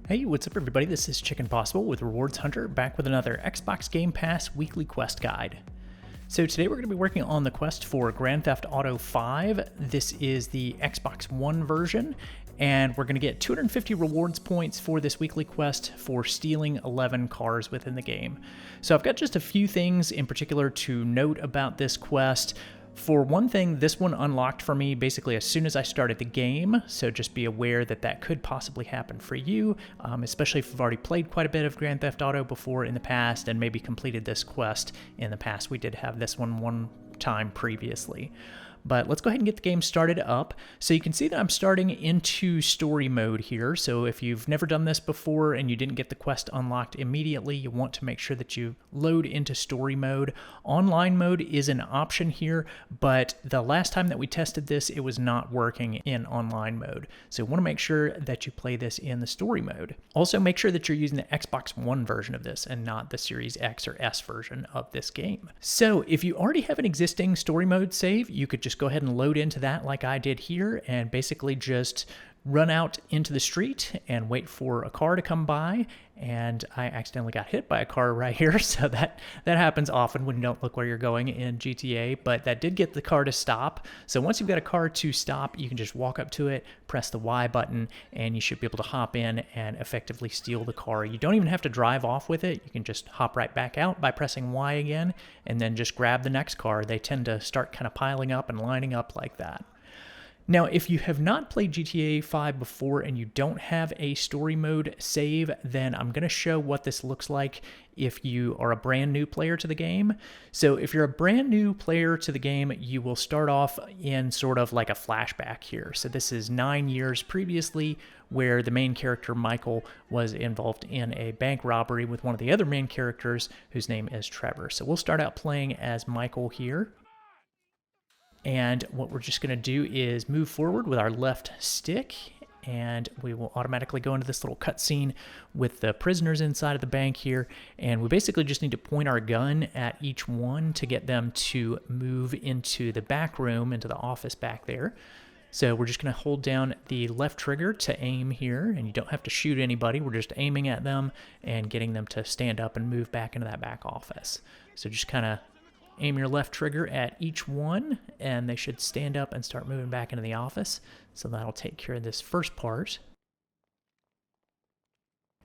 Hey, what's up everybody? This is Chicken Possible with Rewards Hunter, back with another Xbox Game Pass weekly quest guide. So today we're going to be working on the quest for Grand Theft Auto 5. This is the Xbox One version, and we're going to get 250 rewards points for this weekly quest for stealing 11 cars within the game. So I've got just a few things in particular to note about this quest. For one thing, this one unlocked for me basically as soon as I started the game, so just be aware that that could possibly happen for you, especially if you've already played quite a bit of Grand Theft Auto before in the past and maybe completed this quest in the past. We did have this one time previously. But let's go ahead and get the game started up. So you can see that I'm starting into story mode here. So if you've never done this before and you didn't get the quest unlocked immediately, you want to make sure that you load into story mode. Online mode is an option here, but the last time that we tested this, it was not working in online mode. So you want to make sure that you play this in the story mode. Also make sure that you're using the Xbox One version of this and not the Series X or S version of this game. So if you already have an existing story mode save, you could just go ahead and load into that like I did here and basically just run out into the street and wait for a car to come by. And I accidentally got hit by a car right here, so that happens often when you don't look where you're going in GTA, but that did get the car to stop. So once you've got a car to stop, you can just walk up to it, press the Y button, and you should be able to hop in and effectively steal the car. You don't even have to drive off with it. You can just hop right back out by pressing Y again, and then just grab the next car. They tend to start kind of piling up and lining up like that. Now, if you have not played GTA 5 before and you don't have a story mode save, then I'm going to show what this looks like if you are a brand new player to the game. So if you're a brand new player to the game, you will start off in sort of like a flashback here. So this is 9 years previously where the main character, Michael, was involved in a bank robbery with one of the other main characters whose name is Trevor. So we'll start out playing as Michael here. And what we're just going to do is move forward with our left stick, and we will automatically go into this little cutscene with the prisoners inside of the bank here. And we basically just need to point our gun at each one to get them to move into the back room, into the office back there. So we're just going to hold down the left trigger to aim here, and you don't have to shoot anybody. We're just aiming at them and getting them to stand up and move back into that back office. So just kind of aim your left trigger at each one, and they should stand up and start moving back into the office. So that'll take care of this first part.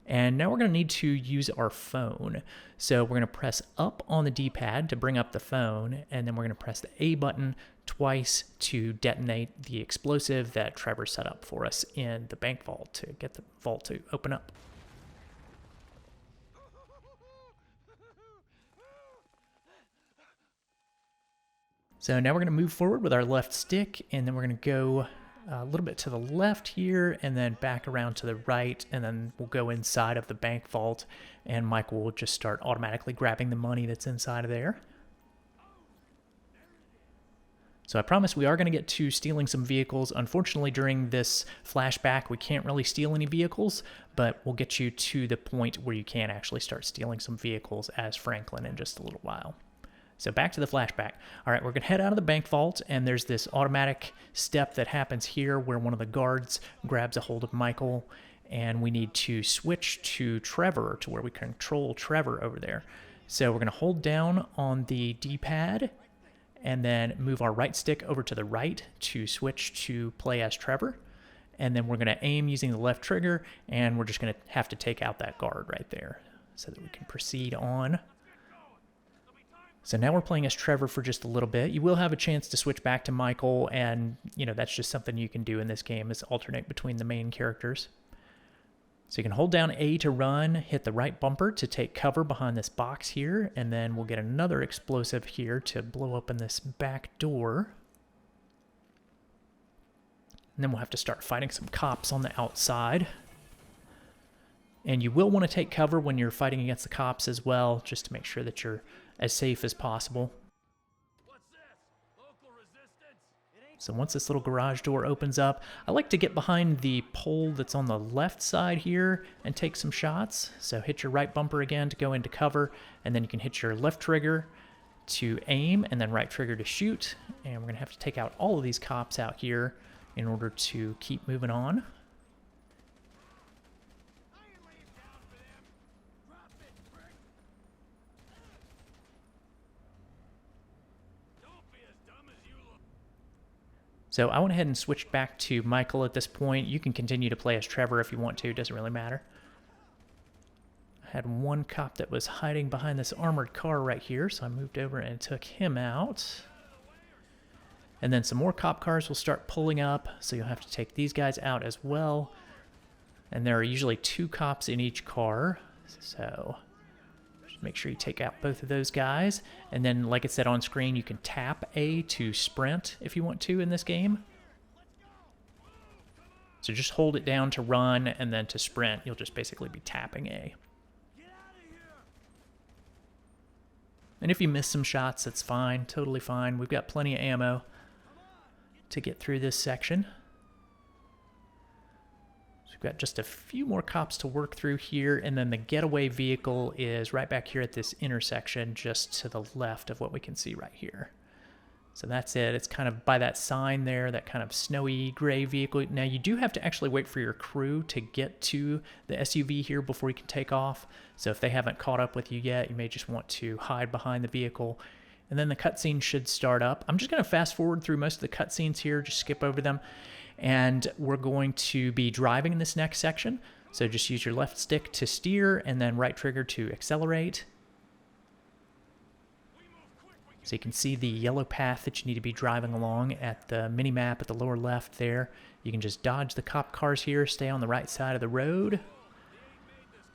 And now we're going to need to use our phone. So we're going to press up on the D-pad to bring up the phone, and then we're going to press the A button twice to detonate the explosive that Trevor set up for us in the bank vault to get the vault to open up. So now we're going to move forward with our left stick, and then we're going to go a little bit to the left here, and then back around to the right, and then we'll go inside of the bank vault, and Michael will just start automatically grabbing the money that's inside of there. So I promise we are going to get to stealing some vehicles. Unfortunately, during this flashback, we can't really steal any vehicles, but we'll get you to the point where you can actually start stealing some vehicles as Franklin in just a little while. So back to the flashback. All right, we're going to head out of the bank vault, and there's this automatic step that happens here where one of the guards grabs a hold of Michael, and we need to switch to Trevor, to where we control Trevor over there. So we're going to hold down on the D-pad and then move our right stick over to the right to switch to play as Trevor. And then we're going to aim using the left trigger, and we're just going to have to take out that guard right there so that we can proceed on. So now we're playing as Trevor for just a little bit. You will have a chance to switch back to Michael, and that's just something you can do in this game, is alternate between the main characters. So you can hold down A to run, hit the right bumper to take cover behind this box here, and then we'll get another explosive here to blow open this back door. And then we'll have to start fighting some cops on the outside. And you will want to take cover when you're fighting against the cops as well, just to make sure that you're as safe as possible. So once this little garage door opens up, I like to get behind the pole that's on the left side here and take some shots. So hit your right bumper again to go into cover, and then you can hit your left trigger to aim, and then right trigger to shoot. And we're going to have to take out all of these cops out here in order to keep moving on. So I went ahead and switched back to Michael at this point. You can continue to play as Trevor if you want to, it doesn't really matter. I had one cop that was hiding behind this armored car right here, so I moved over and took him out. And then some more cop cars will start pulling up, so you'll have to take these guys out as well. And there are usually 2 cops in each car, so just make sure you take out both of those guys. And then, like it said on screen, you can tap A to sprint if you want to in this game. So just hold it down to run, and then to sprint, you'll just basically be tapping A. And if you miss some shots, that's fine, totally fine. We've got plenty of ammo to get through this section. So we've got just a few more cops to work through here, and then the getaway vehicle is right back here at this intersection, just to the left of what we can see right here. So that's it. It's kind of by that sign there, that kind of snowy gray vehicle. Now you do have to actually wait for your crew to get to the SUV here before you can take off. So if they haven't caught up with you yet, you may just want to hide behind the vehicle. And then the cutscene should start up. I'm just going to fast forward through most of the cutscenes here, just skip over them. And we're going to be driving in this next section. So just use your left stick to steer and then right trigger to accelerate. So you can see the yellow path that you need to be driving along at the mini-map at the lower left there. You can just dodge the cop cars here, stay on the right side of the road.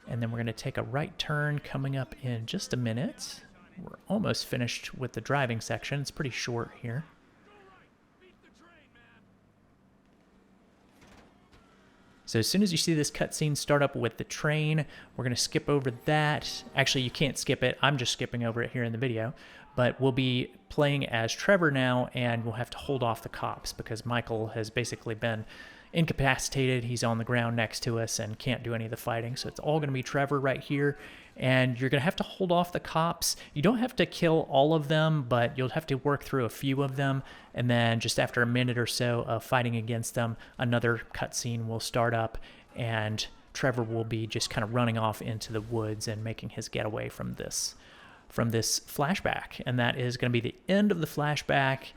And then we're going to take a right turn coming up in just a minute. We're almost finished with the driving section. It's pretty short here. So as soon as you see this cutscene start up with the train, we're going to skip over that. Actually, you can't skip it. I'm just skipping over it here in the video. But we'll be playing as Trevor now, and we'll have to hold off the cops because Michael has basically been incapacitated. He's on the ground next to us and can't do any of the fighting. So it's all going to be Trevor right here. And you're going to have to hold off the cops. You don't have to kill all of them, but you'll have to work through a few of them. And then just after a minute or so of fighting against them, another cutscene will start up, and Trevor will be just kind of running off into the woods and making his getaway from this flashback. And that is going to be the end of the flashback,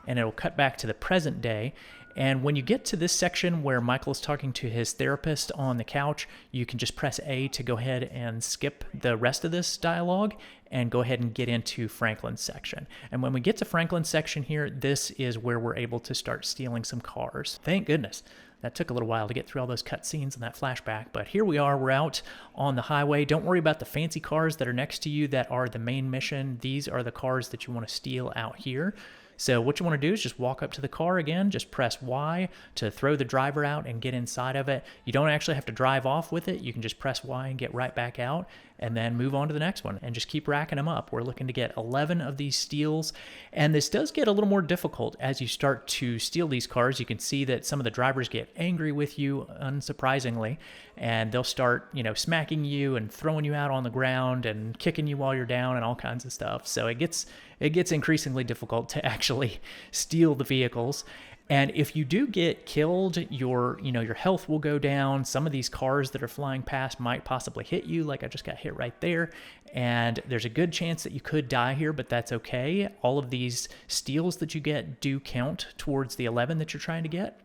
and it'll cut back to the present day. And when you get to this section where Michael is talking to his therapist on the couch, you can just press A to go ahead and skip the rest of this dialogue and go ahead and get into Franklin's section. And when we get to Franklin's section here, this is where we're able to start stealing some cars. Thank goodness. That took a little while to get through all those cutscenes and that flashback, but here we are. We're out on the highway. Don't worry about the fancy cars that are next to you that are the main mission. These are the cars that you want to steal out here. So what you want to do is just walk up to the car again, just press Y to throw the driver out and get inside of it. You don't actually have to drive off with it. You can just press Y and get right back out and then move on to the next one and just keep racking them up. We're looking to get 11 of these steals, and this does get a little more difficult as you start to steal these cars. You can see that some of the drivers get angry with you, unsurprisingly, and they'll start, smacking you and throwing you out on the ground and kicking you while you're down and all kinds of stuff. So it gets increasingly difficult to actually steal the vehicles. And if you do get killed, your health will go down. Some of these cars that are flying past might possibly hit you, like I just got hit right there. And there's a good chance that you could die here, but that's okay. All of these steals that you get do count towards the 11 that you're trying to get.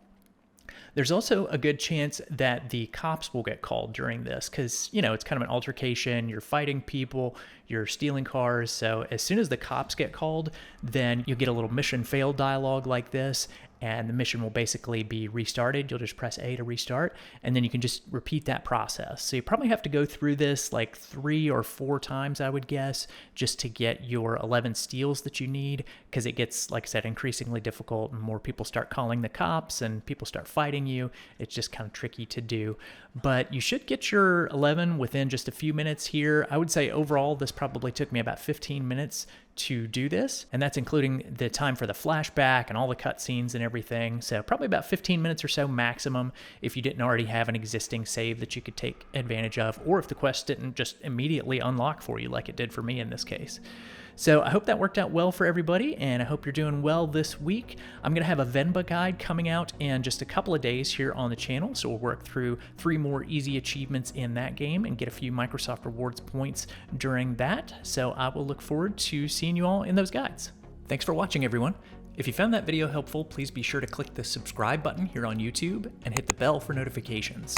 There's also a good chance that the cops will get called during this because, it's kind of an altercation. You're fighting people, you're stealing cars. So as soon as the cops get called, then you'll get a little mission failed dialogue like this, and the mission will basically be restarted. You'll just press A to restart, and then you can just repeat that process. So you probably have to go through this like 3 or 4 times, I would guess, just to get your 11 steals that you need, because it gets, like I said, increasingly difficult, and more people start calling the cops and people start fighting you. It's just kind of tricky to do, but you should get your 11 within just a few minutes here. I would say overall this probably took me about 15 minutes to do this, and that's including the time for the flashback and all the cutscenes and everything. So probably about 15 minutes or so maximum if you didn't already have an existing save that you could take advantage of, or if the quest didn't just immediately unlock for you like it did for me in this case. So I hope that worked out well for everybody, and I hope you're doing well this week. I'm going to have a Venba guide coming out in just a couple of days here on the channel, so we'll work through 3 more easy achievements in that game and get a few Microsoft Rewards points during that. So I will look forward to seeing you all in those guides. Thanks for watching, everyone. If you found that video helpful, please be sure to click the subscribe button here on YouTube and hit the bell for notifications.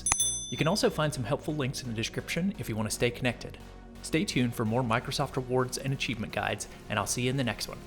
You can also find some helpful links in the description if you want to stay connected. Stay tuned for more Microsoft rewards and achievement guides, and I'll see you in the next one.